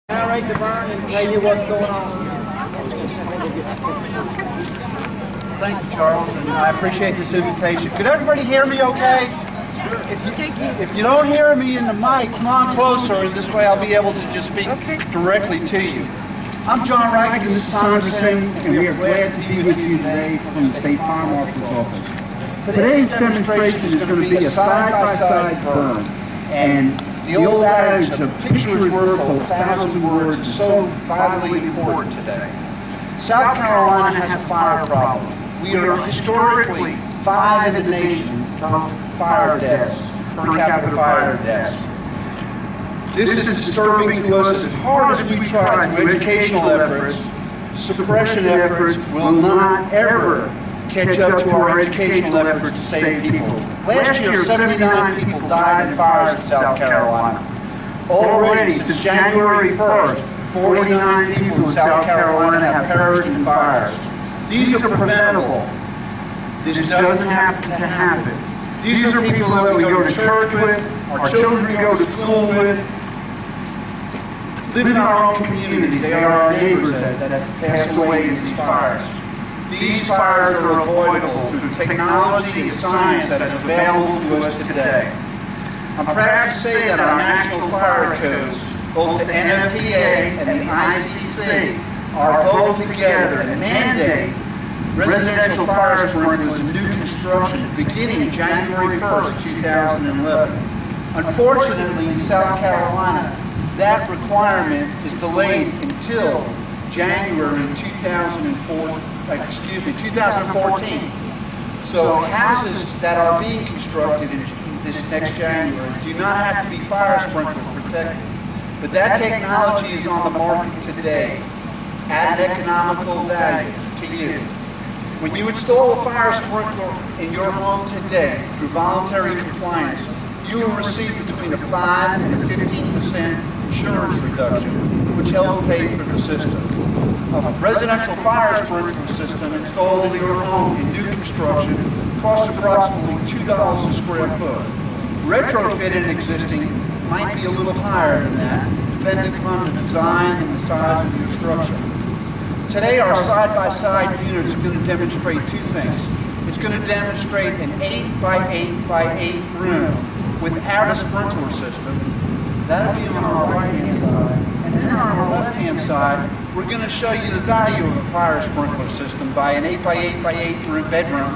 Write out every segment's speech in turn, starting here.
Narrate the burn and tell you what's going on. Thank you, Charles, and I appreciate this invitation. Could everybody hear me okay? If you don't hear me in the mic, come on closer, and this way I'll be able to just speak directly to you. I'm John Reich, and this is Sanderson, and we are glad to be with you today from the State Fire Marshal's office. Today's demonstration is going to be a side-by-side burn, and the old adage of picture is worth 1,000 words is so vitally important today. South Carolina has a fire problem. We are historically 5 in the nation for fire deaths, per capita fire deaths. This is disturbing to us. As hard as we try through educational efforts, suppression efforts will not ever catch up to our educational efforts to save people. Last year, 79 people died in fires in South Carolina. Already, since January 1st, 49 people in South Carolina have perished in fires. These are preventable. This doesn't have to happen. These are people that we go to church with, our children we go to school with, live in our own communities. They are our neighbors that pass away in these fires. These fires are avoidable through technology and science that is available to us today. I'm proud to say that our national fire codes, both the NFPA and the ICC, are both together and mandate residential fire sprinklers in new construction beginning January 1st, 2011. Unfortunately, in South Carolina, that requirement is delayed until January 2014. So houses that are being constructed in this next January do not have to be fire sprinkler protected. But that technology is on the market today at an economical value to you. When you install a fire sprinkler in your home today through voluntary compliance, you will receive between a 5 and a 15% insurance reduction, which helps pay for the system. A residential fire sprinkler system installed in your home in new construction costs approximately $2 a square foot. Retrofitted existing might be a little higher than that, depending upon the design and the size of your structure. Today, our side-by-side units are going to demonstrate two things. It's going to demonstrate an 8 by 8 by 8 room without a sprinkler system. That'll be on our right-hand side. And then on our left-hand side, we're going to show you the value of a fire sprinkler system by an 8 by 8 by 8 bedroom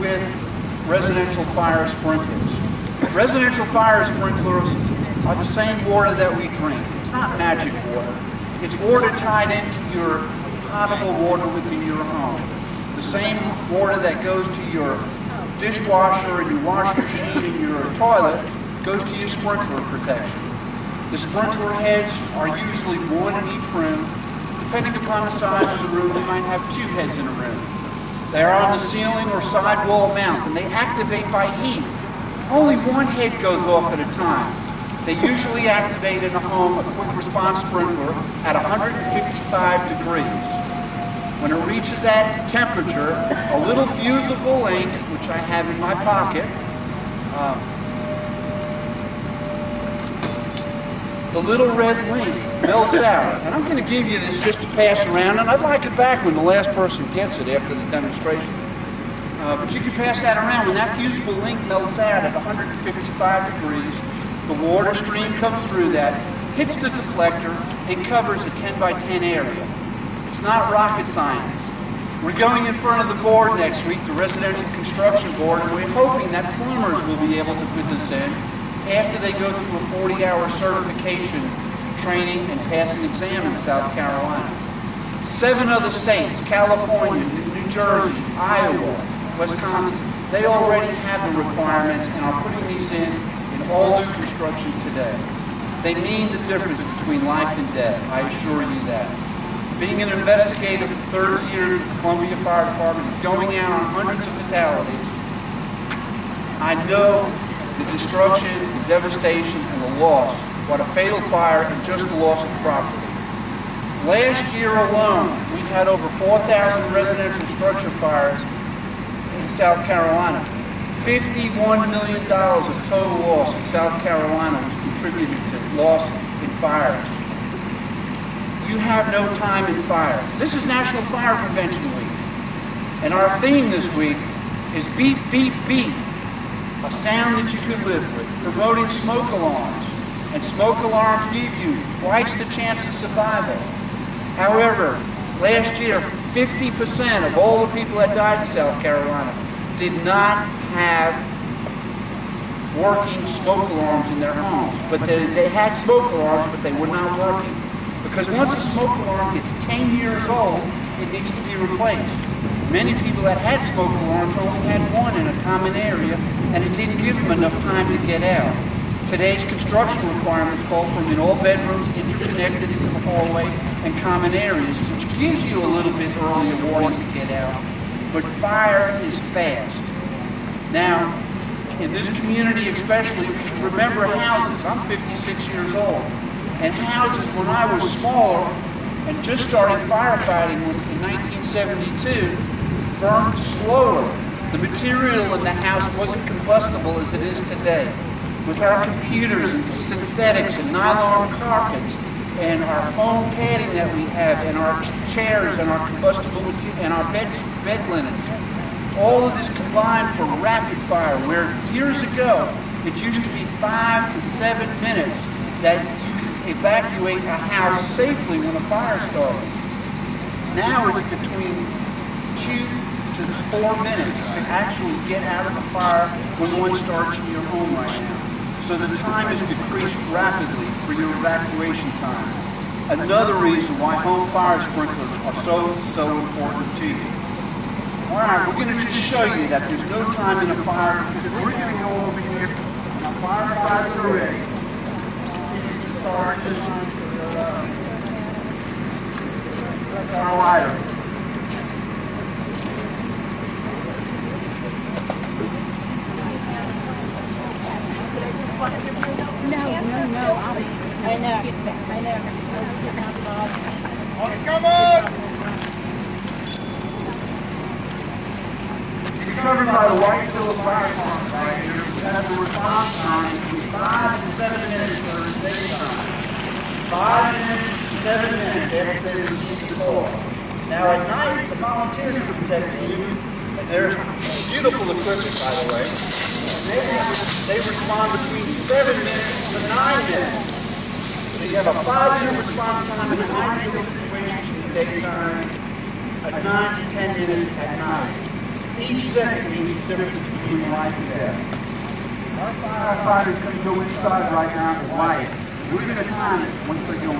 with residential fire sprinklers. Residential fire sprinklers are the same water that we drink. It's not magic water. It's water tied into your potable water within your home. The same water that goes to your dishwasher and your wash machine and your toilet goes to your sprinkler protection. The sprinkler heads are usually one in each room. Depending upon the size of the room, we might have 2 heads in a room. They are on the ceiling or side wall mounted, and they activate by heat. Only one head goes off at a time. They usually activate in a home a quick response sprinkler at 155 degrees. When it reaches that temperature, a little fusible ink, which I have in my pocket, the little red link melts out. And I'm going to give you this just to pass around, and I'd like it back when the last person gets it after the demonstration. But you can pass that around. When that fusible link melts out at 155 degrees, the water stream comes through that, hits the deflector, and covers a 10 by 10 area. It's not rocket science. We're going in front of the board next week, the Residential Construction Board, and we're hoping that plumbers will be able to put this in after they go through a 40-hour certification training and pass an exam in South Carolina. 7 other states, California, New Jersey, Iowa, Wisconsin, they already have the requirements and are putting these in all new construction today. They mean the difference between life and death, I assure you that. Being an investigator for 30 years with the Columbia Fire Department, going out on hundreds of fatalities, I know the destruction, the devastation, and the loss, what a fatal fire and just the loss of property. Last year alone, we had over 4,000 residential structure fires in South Carolina. $51 million of total loss in South Carolina was contributed to loss in fires. have no time in fires. This is National Fire Prevention Week. And our theme this week is beep, beep, beep. A sound that you could live with. Promoting smoke alarms. And smoke alarms give you twice the chance of survival. However, last year, 50% of all the people that died in South Carolina did not have working smoke alarms in their homes. But they had smoke alarms, but they were not working. Because once a smoke alarm gets 10 years old, it needs to be replaced. Many people that had smoke alarms only had one in a common area, and it didn't give them enough time to get out. Today's construction requirements call for them in all bedrooms, interconnected into the hallway and common areas, which gives you a little bit earlier warning to get out. But fire is fast. Now, in this community especially, we can remember houses. I'm 56 years old. And houses, when I was smaller and just starting firefighting in 1972, burned slower. The material in the house wasn't combustible as it is today. With our computers and synthetics and nylon carpets and our foam padding that we have and our chairs and our combustible material and our bed linens, all of this combined for rapid fire, where years ago it used to be 5 to 7 minutes that you could evacuate a house safely when a fire started. Now it's between 2 to 4 minutes to actually get out of the fire when one starts in your home right now. So the time is decreased rapidly for your evacuation time. Another reason why home fire sprinklers are so important to you. All right, we're going to just show you that there's no time in a fire because we're going to go over here and our firefighters are ready. Start this our lighter. No. I know. Come on! It's covered by the Whiteville Fire Department right here, which has a response time between 5 and 7 minutes for the state time. 5 minutes to 7 minutes after they receive the call. Now at night, the volunteers are protecting you, and there's beautiful equipment, by the way. They respond between 7 minutes to 9 minutes. So you have a 5-minute response time in ideal situations in the daytime, at 9 to 10 minutes at night. Each second means the difference between life and death. Our firefighters are going to go inside right now with lights. We're going to time it once they go in.